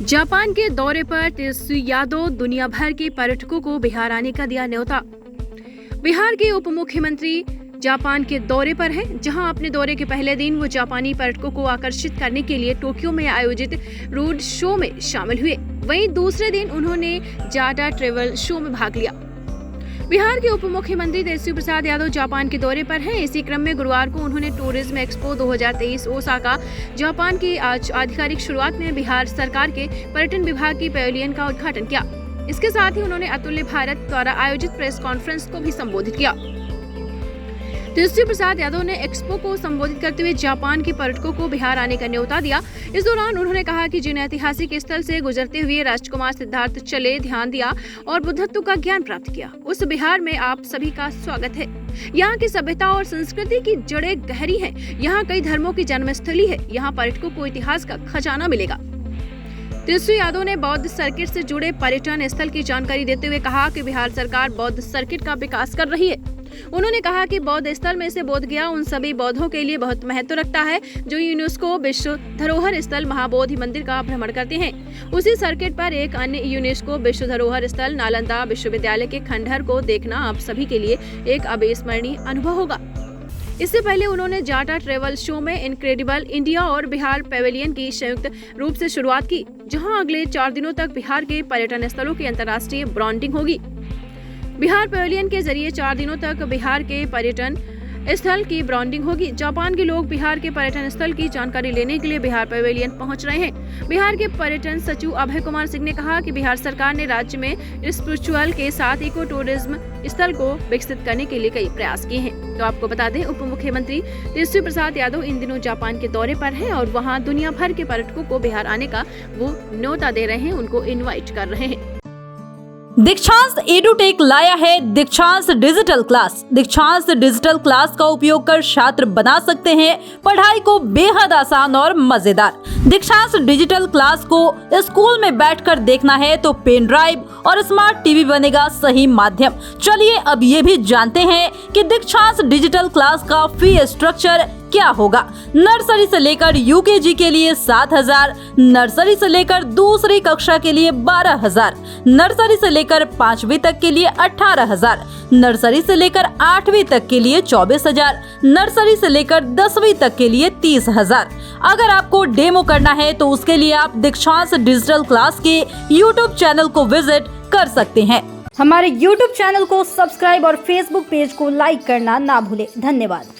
Japan के दौरे पर तेजस्वी यादव दुनिया भर के पर्यटकों को बिहार आने का दिया न्योता। बिहार के उप मुख्यमंत्री जापान के दौरे पर हैं, जहां अपने दौरे के पहले दिन वो जापानी पर्यटकों को आकर्षित करने के लिए टोक्यो में आयोजित रोड शो में शामिल हुए। वहीं दूसरे दिन उन्होंने जाडा ट्रेवल शो में भाग लिया। बिहार के उप मुख्यमंत्री तेजस्वी प्रसाद यादव जापान के दौरे पर हैं। इसी क्रम में गुरुवार को उन्होंने टूरिज्म एक्सपो 2023 ओसाका जापान की आज आधिकारिक शुरुआत में बिहार सरकार के पर्यटन विभाग की पैवेलियन का उद्घाटन किया। इसके साथ ही उन्होंने अतुल्य भारत द्वारा आयोजित प्रेस कॉन्फ्रेंस को भी संबोधित किया। तेजस्वी प्रसाद यादव ने एक्सपो को संबोधित करते हुए जापान के पर्यटकों को बिहार आने का न्योता दिया। इस दौरान उन्होंने कहा कि जिन ऐतिहासिक स्थल से गुजरते हुए राजकुमार सिद्धार्थ चले, ध्यान दिया और बुद्धत्व का ज्ञान प्राप्त किया, उस बिहार में आप सभी का स्वागत है। यहाँ की सभ्यता और संस्कृति की जड़ें गहरी हैं। यहाँ कई धर्मों की जन्मस्थली है। यहाँ पर्यटकों को इतिहास का खजाना मिलेगा। तेजस्वी यादव ने बौद्ध सर्किट से जुड़े पर्यटन स्थल की जानकारी देते हुए कहा कि बिहार सरकार बौद्ध सर्किट का विकास कर रही है। उन्होंने कहा कि बौद्ध स्थल में से बोध गया उन सभी बौद्धों के लिए बहुत महत्व रखता है जो यूनेस्को विश्व धरोहर स्थल महाबोधि मंदिर का भ्रमण करते हैं। उसी सर्किट पर एक अन्य यूनेस्को विश्व धरोहर स्थल नालंदा विश्वविद्यालय के खंडहर को देखना आप सभी के लिए एक अविस्मरणीय अनुभव होगा। इससे पहले उन्होंने जाडा ट्रेवल शो में इनक्रेडिबल इंडिया और बिहार पैवेलियन की संयुक्त रूप से शुरुआत की, जहां अगले 4 दिनों तक बिहार के पर्यटन स्थलों की अंतर्राष्ट्रीय ब्रांडिंग होगी। बिहार पैवेलियन के जरिए 4 दिनों तक बिहार के पर्यटन स्थल की ब्रांडिंग होगी। जापान के लोग बिहार के पर्यटन स्थल की जानकारी लेने के लिए बिहार पैवेलियन पहुंच रहे हैं। बिहार के पर्यटन सचिव अभय कुमार सिंह ने कहा कि बिहार सरकार ने राज्य में स्पिरिचुअल के साथ इको टूरिज्म स्थल को विकसित करने के लिए कई प्रयास किए हैं। तो आपको बता दें, उप मुख्यमंत्री तेजस्वी प्रसाद यादव इन दिनों जापान के दौरे पर हैं और वहां दुनिया भर के पर्यटकों को बिहार आने का वो न्योता दे रहे हैं, उनको इन्वाइट कर रहे हैं। दीक्षांत एडुटेक लाया है दीक्षांत डिजिटल क्लास। दीक्षांत डिजिटल क्लास का उपयोग कर छात्र बना सकते हैं पढ़ाई को बेहद आसान और मजेदार। दीक्षांत डिजिटल क्लास को स्कूल में बैठकर देखना है तो पेन ड्राइव और स्मार्ट टीवी बनेगा सही माध्यम। चलिए अब ये भी जानते हैं कि दीक्षांत डिजिटल क्लास का फी स्ट्रक्चर क्या होगा। नर्सरी से लेकर यूकेजी के लिए 7,000, नर्सरी से लेकर दूसरी कक्षा के लिए 12,000, नर्सरी से लेकर 5वीं तक के लिए 18,000, नर्सरी से लेकर 8वीं तक के लिए 24,000, नर्सरी से लेकर 10वीं तक के लिए 30,000। अगर आपको डेमो करना है तो उसके लिए आप दीक्षांत डिजिटल क्लास के यूट्यूब चैनल को विजिट कर सकते हैं। हमारे यूट्यूब चैनल को सब्सक्राइब और फेसबुक पेज को लाइक करना ना भूले। धन्यवाद।